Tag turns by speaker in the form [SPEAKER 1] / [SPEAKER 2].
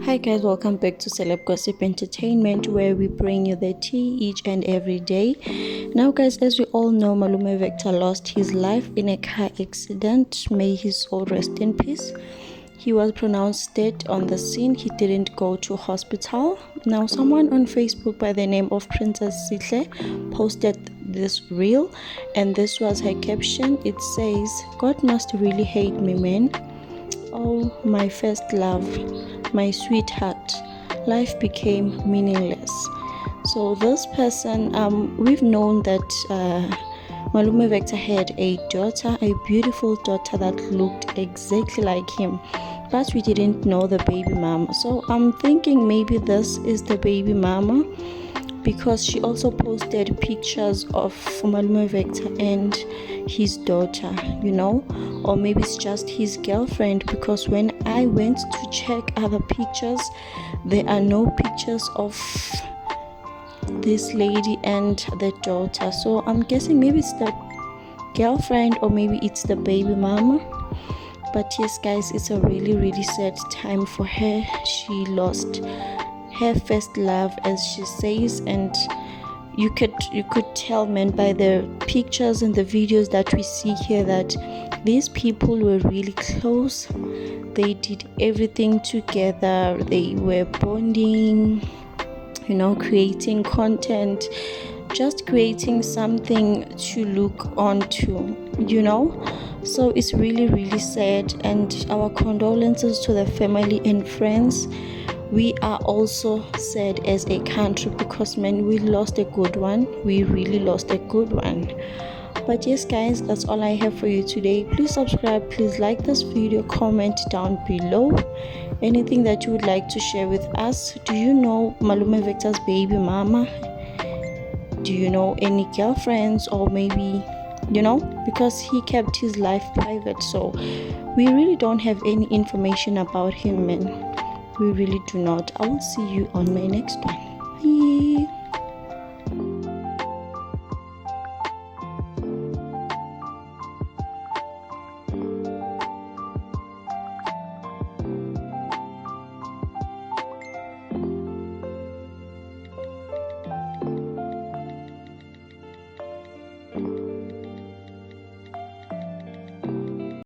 [SPEAKER 1] Hi guys, welcome back to Celeb Gossip Entertainment, where we bring you the tea each and every day. Now guys, as we all know, Malume Vector lost his life in a car accident. May his soul rest in peace. He was pronounced dead on the scene. He didn't go to hospital. Now someone on Facebook by the name of Princess Sihle posted this reel, and this was her caption. It says, "God must really hate me, man. Oh, my first love, my sweetheart, life became meaningless." So this person, we've known that Malume Vector had a daughter, a beautiful daughter that looked exactly like him, but we didn't know the baby mama. So I'm thinking maybe this is the baby mama, because she also posted pictures of Malume Vector and his daughter, or maybe it's just his girlfriend, because when I went to check other pictures, there are no pictures of this lady and the daughter. So I'm guessing maybe it's the girlfriend or maybe it's the baby mama. But yes guys, it's a really sad time for her. She lost her first love, as she says, and you could tell, man, by the pictures and the videos that we see here, that these people were really close. They did everything together. They were bonding, creating content, just creating something to look onto, so it's really sad, and our condolences to the family and friends. We are also sad as a country, because man, we lost a good one. We really lost a good one. But yes guys, that's all I have for you today. Please subscribe, please like this video, comment down below anything that you would like to share with us. Do you know Malume Vector's baby mama? Do you know any girlfriends, or maybe because he kept his life private, so we really don't have any information about him, man. We really do not. I will see you on my next one. Bye.